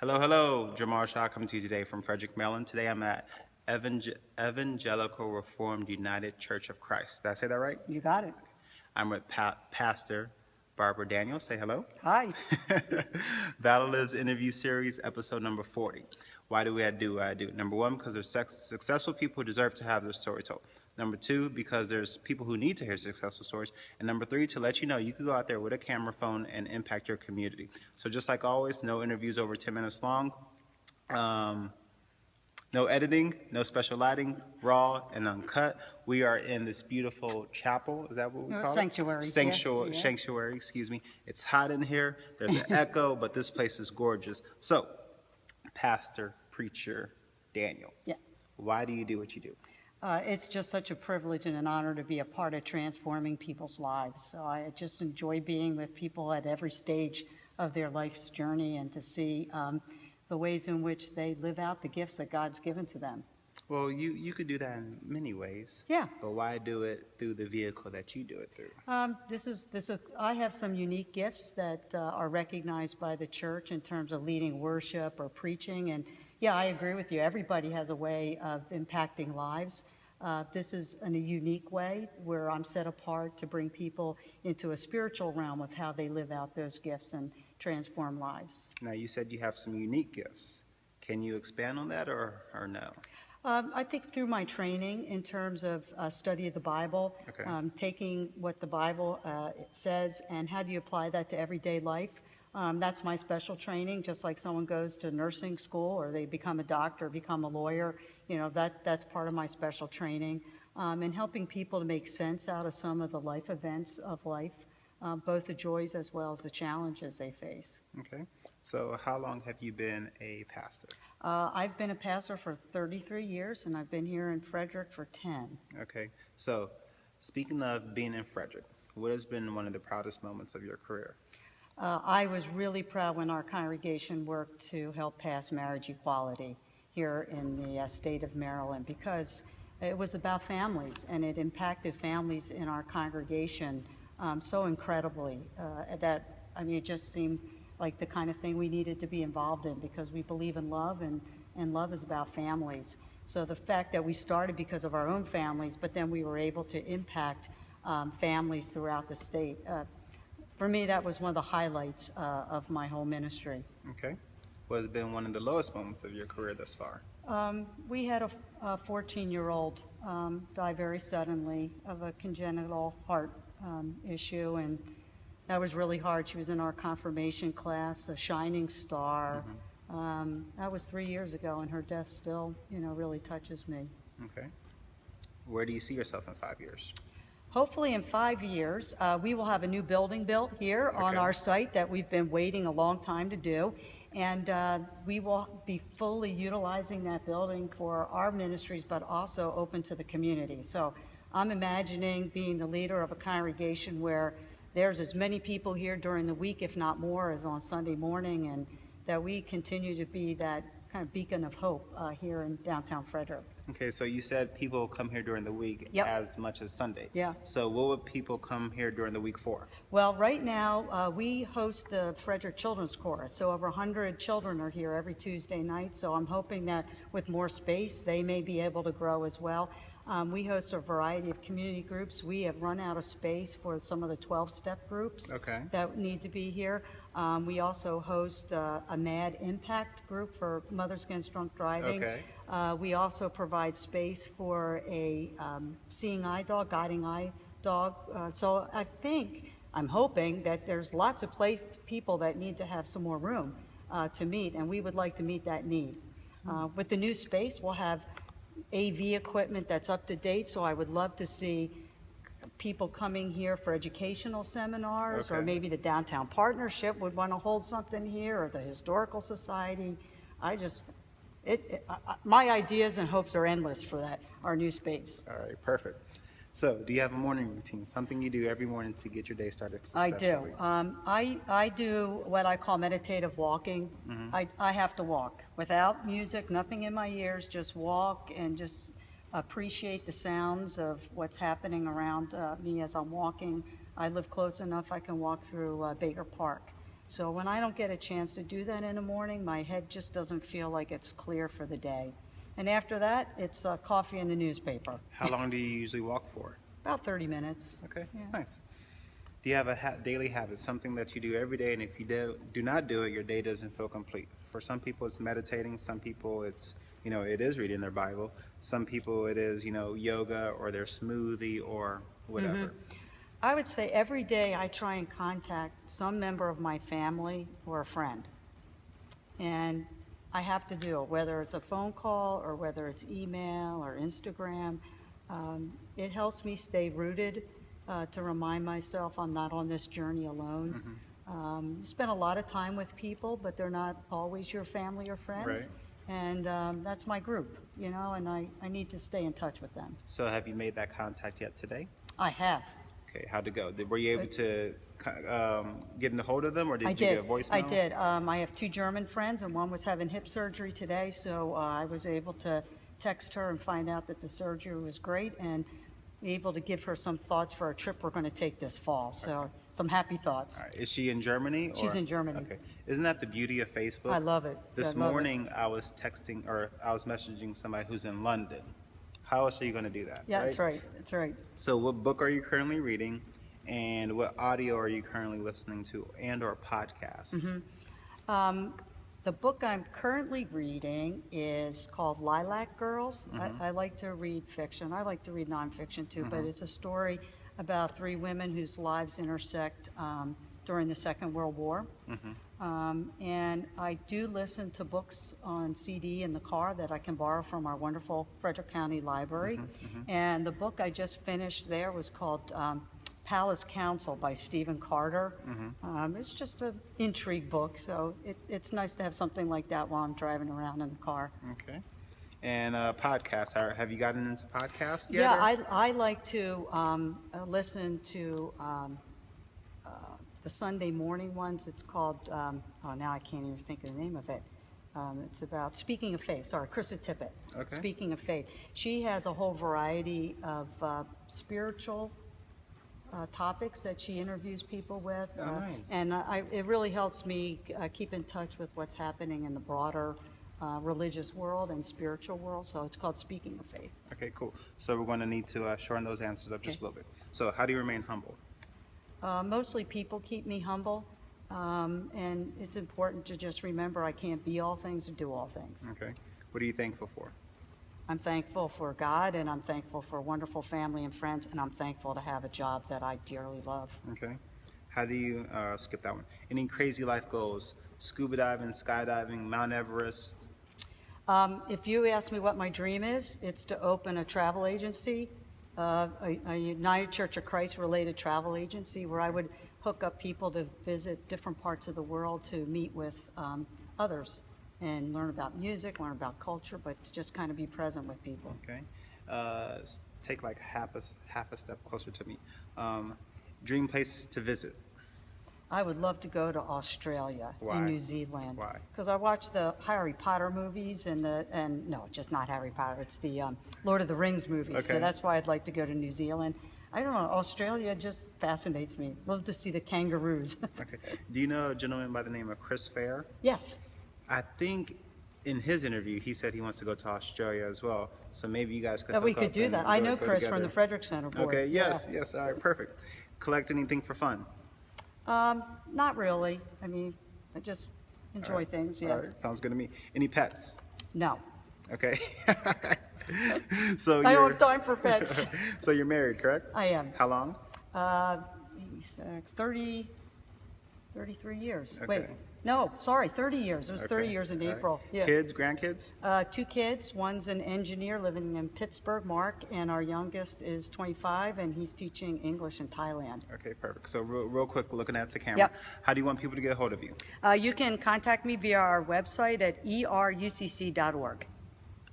Hello, hello. Jamar Shaw coming to you today from Frederick, Maryland. Today I'm at Evangelical Reformed United Church of Christ. Did I say that right? You got it. I'm with Pastor Barbara Daniels. Say hello. Hi. ValorLives interview series, episode number 40. Why do I do what I do? Number one, because there's successful people who deserve to have their story told. Number two, because there's people who need to hear successful stories. And number three, to let you know you can go out there with a camera phone and impact your community. So just like always, no interviews over 10 minutes long. No editing, no special lighting, raw and uncut. We are in this beautiful chapel. Is that what we call Sanctuary. it? Yeah. Sanctuary, excuse me. It's hot in here. There's an echo, but this place is gorgeous. So, Pastor, Preacher, Daniel. Yeah. Why do you do what you do? It's just such a privilege and an honor to be a part of transforming people's lives. So I just enjoy being with people at every stage of their life's journey and to see the ways in which they live out the gifts that God's given to them. Well, you could do that in many ways. Yeah. But why do it through the vehicle that you do it through? I have some unique gifts that are recognized by the church in terms of leading worship or preaching. And yeah, I agree with you. Everybody has a way of impacting lives. This is in a unique way where I'm set apart to bring people into a spiritual realm of how they live out those gifts and transform lives. Now, you said you have some unique gifts. Can you expand on that or no? I think through my training in terms of study of the Bible, Okay. taking what the Bible says and how do you apply that to everyday life. That's my special training, just like someone goes to nursing school or they become a doctor, become a lawyer. That's part of my special training. And helping people to make sense out of some of the life events of life, both the joys as well as the challenges they face. Okay. So how long have you been a pastor? I've been a pastor for 33 years, and I've been here in Frederick for 10. Okay. So speaking of being in Frederick, what has been one of the proudest moments of your career? I was really proud when our congregation worked to help pass marriage equality here in the state of Maryland, because it was about families and it impacted families in our congregation so incredibly that, it just seemed like the kind of thing we needed to be involved in, because we believe in love, and love is about families. So the fact that we started because of our own families, but then we were able to impact families throughout the state. For me, that was one of the highlights of my whole ministry. Okay. What has been one of the lowest moments of your career thus far? We had a 14-year-old die very suddenly of a congenital heart issue, and that was really hard. She was in our confirmation class, a shining star. That was 3 years ago, and her death still, really touches me. Okay. Where do you see yourself in 5 years? Hopefully in 5 years, we will have a new building built here on Okay. our site that we've been waiting a long time to do. And we will be fully utilizing that building for our ministries, but also open to the community. So I'm imagining being the leader of a congregation where there's as many people here during the week, if not more, as on Sunday morning, and that we continue to be that kind of beacon of hope here in downtown Frederick. Okay, so you said people come here during the week Yep. as much as Sunday. Yeah. So what would people come here during the week for? Well, right now, we host the Frederick Children's Chorus, so over 100 children are here every Tuesday night, so I'm hoping that with more space, they may be able to grow as well. We host a variety of community groups. We have run out of space for some of the 12-step groups Okay. that need to be here. We also host a MAD Impact group for Mothers Against Drunk Driving. Okay. We also provide space for a seeing eye dog, guiding eye dog. So I'm hoping that there's lots of people that need to have some more room to meet, and we would like to meet that need. With the new space, we'll have AV equipment that's up to date, so I would love to see people coming here for educational seminars, or Okay. maybe the Downtown Partnership would want to hold something here, or the Historical Society. My ideas and hopes are endless for our new space. All right, perfect. So do you have a morning routine, something you do every morning to get your day started I successfully? do. I do what I call meditative walking. I have to walk without music, nothing in my ears, just walk and just appreciate the sounds of what's happening around me as I'm walking. I live close enough I can walk through Baker Park. So when I don't get a chance to do that in the morning, my head just doesn't feel like it's clear for the day. And after that, it's coffee and the newspaper. How long do you usually walk for? About 30 minutes. Okay, Yeah. nice. Do you have a daily habit, something that you do every day, and if you do not do it, your day doesn't feel complete? For some people, it's meditating. Some people, it's, it is reading their Bible. Some people, it is, yoga or their smoothie or whatever. I would say every day I try and contact some member of my family or a friend. And I have to do it, whether it's a phone call or whether it's email or Instagram. It helps me stay rooted, to remind myself I'm not on this journey alone. You spend a lot of time with people, but they're not always your family or friends. Right. And that's my group, and I need to stay in touch with them. So have you made that contact yet today? I have. Okay, how'd it go? Were you able to get in a hold of them, or did I you did. get a voicemail? I did. I have 2 German friends, and one was having hip surgery today, so I was able to text her and find out that the surgery was great, and able to give her some thoughts for a trip we're going to take this fall. So some happy thoughts. All right. Is she in Germany? She's in Germany. Okay. Isn't that the beauty of Facebook? I love it. This I love it. morning, I was texting, or I was messaging somebody who's in London. How else are you going to do that? Yeah, that's right. That's right. So what book are you currently reading, and what audio are you currently listening to, and or podcast? The book I'm currently reading is called Lilac Girls. I like to read fiction. I like to read nonfiction too, but it's a story about 3 women whose lives intersect during the Second World War. And I do listen to books on CD in the car that I can borrow from our wonderful Frederick County Library. And the book I just finished there was called Palace Council by Stephen Carter. It's just an intrigue book, so it's nice to have something like that while I'm driving around in the car. Okay. And podcasts, have you gotten into podcasts yet? Yeah, or- I like to listen to the Sunday morning ones. It's called, now I can't even think of the name of it. It's about Speaking of Faith. Sorry, Krista Tippett. Okay. Speaking of Faith. She has a whole variety of spiritual topics that she interviews people with. Oh, nice. And it really helps me keep in touch with what's happening in the broader religious world and spiritual world. So it's called Speaking of Faith. Okay, cool. So we're going to need to shorten those answers up just a little bit. So how do you remain humble? Mostly people keep me humble. And it's important to just remember I can't be all things or do all things. Okay. What are you thankful for? I'm thankful for God, and I'm thankful for a wonderful family and friends, and I'm thankful to have a job that I dearly love. Okay. How do you, skip that one. Any crazy life goals? Scuba diving, skydiving, Mount Everest? If you ask me what my dream is, it's to open a travel agency, a United Church of Christ related travel agency where I would hook up people to visit different parts of the world to meet with others and learn about music, learn about culture, but to just kind of be present with people. Okay. Take like half a step closer to me. Dream place to visit? I would love to go to Australia Why? and New Zealand. Why? Because I watched the Harry Potter movies and no, just not Harry Potter. It's the Lord of the Rings movies. Okay. So that's why I'd like to go to New Zealand. I don't know, Australia just fascinates me. Love to see the kangaroos. Okay. Do you know a gentleman by the name of Chris Fair? Yes. I think in his interview, he said he wants to go to Australia as well. So maybe you guys could We hook could up do and that. I go- know go Chris from together. the Frederick Center board. Okay, yes, Yeah. yes, all right, perfect. Collect anything for fun? Not really. I mean, I just enjoy things, yeah. All right, sounds good to me. Any pets? No. Okay. So I don't you're have time for pets. so you're married, correct? I am. How long? 33 years. Okay. Wait, no, sorry, 30 years. It was 30 Okay, years in all right. April. Yeah. Kids, grandkids? 2 kids. One's an engineer living in Pittsburgh, Mark, and our youngest is 25, and he's teaching English in Thailand. Okay, perfect. So real quick, looking at the camera, Yep. how do you want people to get a hold of you? You can contact me via our website at erucc.org.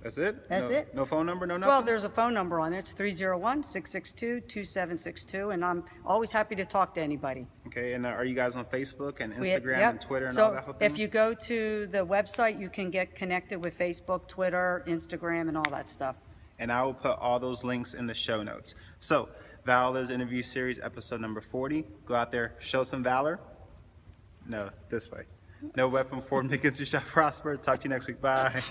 That's it? That's it. No phone number, no nothing? Well, there's a phone number on it. It's 301-662-2762, and I'm always happy to talk to anybody. Okay, and are you guys on Facebook and We- Instagram yep. and Twitter and So all that whole thing? if you go to the website, you can get connected with Facebook, Twitter, Instagram, and all that stuff. And I will put all those links in the show notes. So, ValorLives interview series, episode number 40. Go out there, show some valor. No, this way. No weapon formed against you shall prosper. Talk to you next week. Bye.